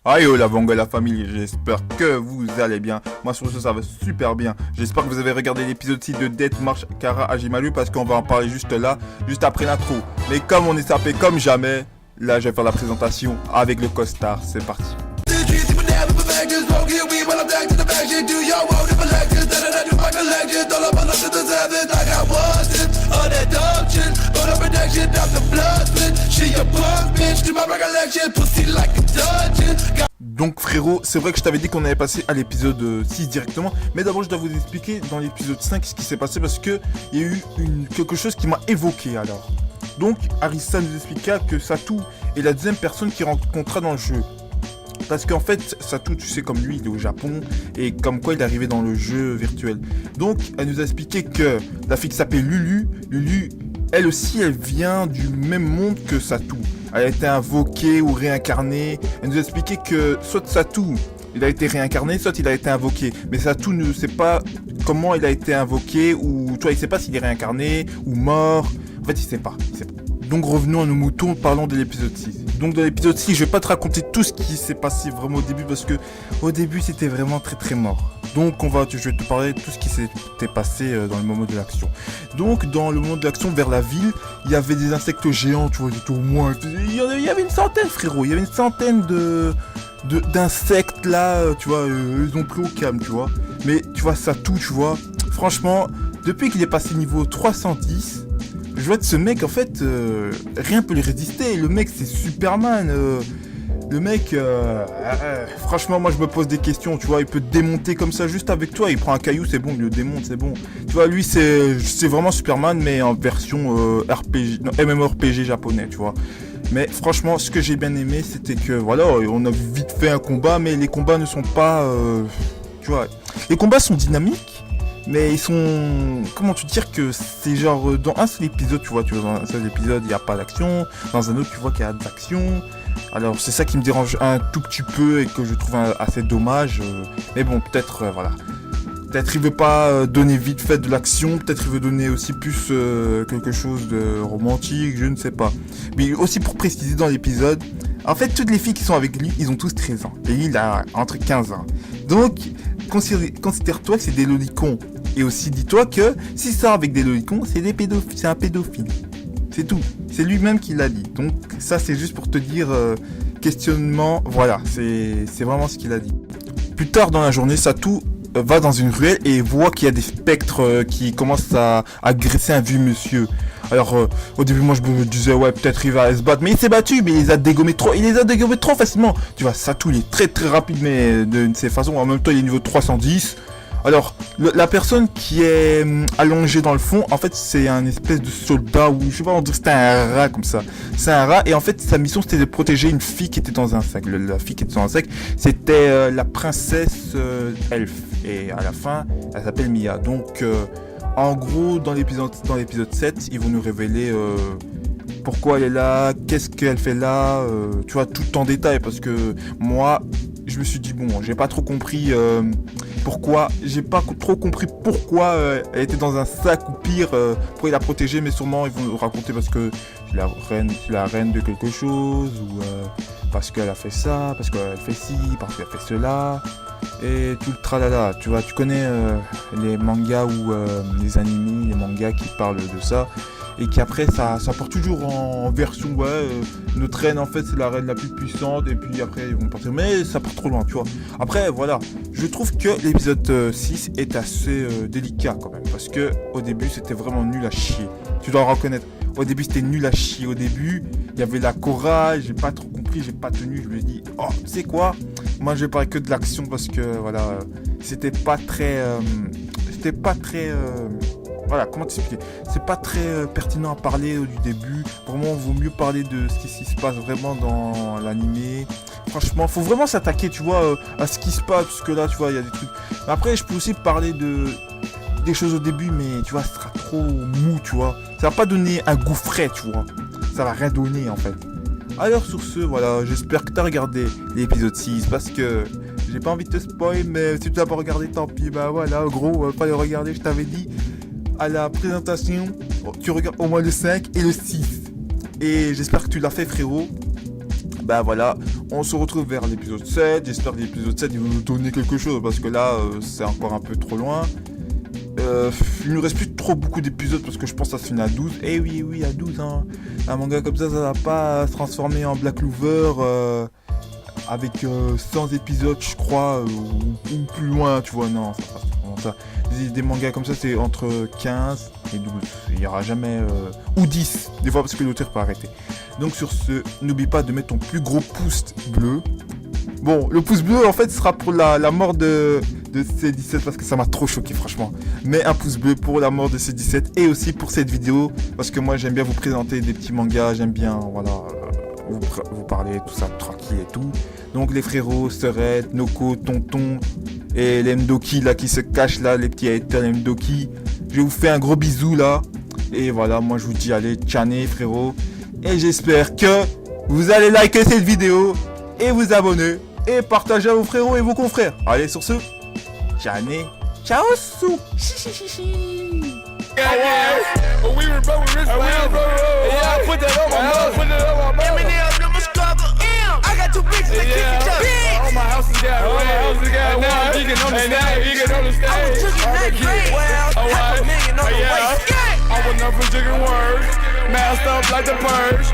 Aïe oh la bongo la famille, j'espère que vous allez bien. Moi sur ce ça va super bien. J'espère que vous avez regardé l'épisode 6 de Death March Kara Hajimaru parce qu'on va en parler juste là, juste après l'intro. Mais comme on est sapé comme jamais, là je vais faire la présentation avec le costard, c'est parti. Donc frérot, c'est vrai que je t'avais dit qu'on allait passer à l'épisode 6 directement, mais d'abord je dois vous expliquer dans l'épisode 5 ce qui s'est passé parce que il y a eu quelque chose qui m'a évoqué alors. Donc Arisa nous expliqua que Satou est la deuxième personne qu'il rencontra dans le jeu. Parce qu'en fait, Satou, tu sais, comme lui, il est au Japon, et comme quoi il est arrivé dans le jeu virtuel. Donc, elle nous a expliqué que la fille qui s'appelle Lulu, elle aussi, elle vient du même monde que Satou. Elle a été invoquée ou réincarnée. Elle nous a expliqué que soit Satou, il a été réincarné, soit il a été invoqué. Mais Satou ne sait pas comment il a été invoqué, ou toi, il sait pas s'il est réincarné, ou mort. En fait, il sait pas. Donc revenons à nos moutons, parlons de l'épisode 6. Donc dans l'épisode 6, je vais pas te raconter tout ce qui s'est passé vraiment au début parce que au début c'était vraiment très mort. Donc je vais te parler de tout ce qui s'était passé dans le moment de l'action. Donc dans le moment de l'action vers la ville, il y avait des insectes géants, tu vois, il au moins, il y avait une centaine frérot, il y avait une centaine d'insectes là, tu vois, ils ont pris au calme, tu vois. Mais tu vois Satou, tu vois, franchement, depuis qu'il est passé niveau 310, je vois que ce mec, en fait, rien peut lui résister. Le mec, c'est Superman. Le mec, franchement, moi, je me pose des questions. Tu vois, il peut te démonter comme ça juste avec toi. Il prend un caillou, c'est bon. Il le démonte, c'est bon. Tu vois, lui, c'est vraiment Superman, mais en version RPG, non, MMORPG japonais, tu vois. Mais franchement, ce que j'ai bien aimé, c'était que, voilà, on a vite fait un combat, mais les combats ne sont pas... tu vois, les combats sont dynamiques. Mais ils sont... Comment te dire que c'est genre... Dans un seul épisode, tu vois, dans un seul épisode, il n'y a pas d'action. Dans un autre, tu vois qu'il y a de l'action. Alors, c'est ça qui me dérange un tout petit peu et que je trouve assez dommage. Mais bon, peut-être, voilà. Peut-être il veut pas donner vite fait de l'action. Peut-être il veut donner aussi plus quelque chose de romantique, je ne sais pas. Mais aussi pour préciser dans l'épisode... En fait, toutes les filles qui sont avec lui, ils ont tous 13 ans. Et lui, il a entre 15 ans. Donc, considère-toi que c'est des lolicons. Et aussi, dis-toi que s'il sort avec des lolicons, c'est un pédophile. C'est tout. C'est lui-même qui l'a dit. Donc, ça, c'est juste pour te dire questionnement. Voilà, c'est vraiment ce qu'il a dit. Plus tard dans la journée, Satou va dans une ruelle et voit qu'il y a des spectres qui commencent à agresser un vieux monsieur. Alors au début moi je me disais ouais peut-être il va se battre, mais il s'est battu, mais il les a dégommés trop facilement. Tu vois, Satou il est très rapide, mais de ces façons, en même temps il est niveau 310. Alors la personne qui est allongée dans le fond, en fait c'est un espèce de soldat, ou je sais pas, on dirait que c'était un rat comme ça. C'est un rat, et en fait sa mission c'était de protéger une fille qui était dans un sac. La fille qui était dans un sac, c'était la princesse elfe, et à la fin elle s'appelle Mia. Donc en gros, dans l'épisode 7, ils vont nous révéler pourquoi elle est là, qu'est-ce qu'elle fait là, tu vois, tout en détail. Parce que moi, je me suis dit, bon, j'ai pas trop compris pourquoi elle était dans un sac, ou pire, pourquoi il la protéger, mais sûrement ils vont nous raconter parce que c'est la reine de quelque chose, ou parce qu'elle a fait ça, parce qu'elle fait ci, parce qu'elle fait cela. Et tout le tralala, tu vois, tu connais les mangas ou les animés, les mangas qui parlent de ça, et qui après ça part toujours en version notre reine en fait c'est la reine la plus puissante, et puis après ils vont partir, mais ça part trop loin, tu vois. Après voilà, je trouve que l'épisode 6 est assez délicat quand même, parce que au début c'était vraiment nul à chier, tu dois le reconnaître. Au début c'était nul à chier, au début il y avait la chorale, j'ai pas trop compris, j'ai pas tenu, je me dis oh tu sais quoi, moi je vais parler que de l'action parce que voilà, c'était pas très voilà, comment t'expliquer, c'est pas très pertinent à parler du début. Vraiment vaut mieux parler de ce qui se passe vraiment dans l'animé. Franchement faut vraiment s'attaquer, tu vois, à ce qui se passe, parce que là tu vois il y a des trucs. Mais après je peux aussi parler des choses au début, mais tu vois ce sera trop mou, tu vois, ça va pas donner un goût frais, tu vois, ça va rien donner en fait. Alors sur ce, voilà, j'espère que t'as regardé l'épisode 6, parce que j'ai pas envie de te spoil, mais si tu l'as pas regardé, tant pis, bah voilà, gros, pas le regarder, je t'avais dit, à la présentation, tu regardes au moins le 5 et le 6. Et j'espère que tu l'as fait frérot. Bah voilà, on se retrouve vers l'épisode 7. J'espère que l'épisode 7 il va nous donner quelque chose parce que là c'est encore un peu trop loin. Il nous reste plus trop beaucoup d'épisodes parce que je pense que ça se finit à 12. Eh oui, à 12 hein. Un manga comme ça va pas se transformer en Black Clover avec 100 épisodes je crois ou plus loin, tu vois. Non, ça passe vraiment ça. Des mangas comme ça c'est entre 15 et 12. Il y aura jamais ou 10 des fois parce que l'auteur peut arrêter. Donc sur ce, n'oublie pas de mettre ton plus gros pouce bleu. Bon, le pouce bleu en fait sera pour la mort de C17 parce que ça m'a trop choqué franchement. Mais un pouce bleu pour la mort de C17 et aussi pour cette vidéo parce que moi j'aime bien vous présenter des petits mangas, j'aime bien voilà vous parler tout ça tranquille et tout. Donc les frérots, sœurettes, Noko, tonton et les Mdoki là qui se cachent là, les petits haters, les Mdoki. Je vous fais un gros bisou là. Et voilà, moi je vous dis allez, tchané frérot. Et j'espère que vous allez liker cette vidéo et vous abonner et partager à vos frérots et vos confrères. Allez sur ce, tchané, ciao sou. We were broke with wrist yeah, I put that on my mouth. Eminem, them a struggle. I got two bitches that kick each other. All my houses got red. Now he can understand. I was drinking that drink. Half a million on the way. I was never drinking words. Masked up like the purge.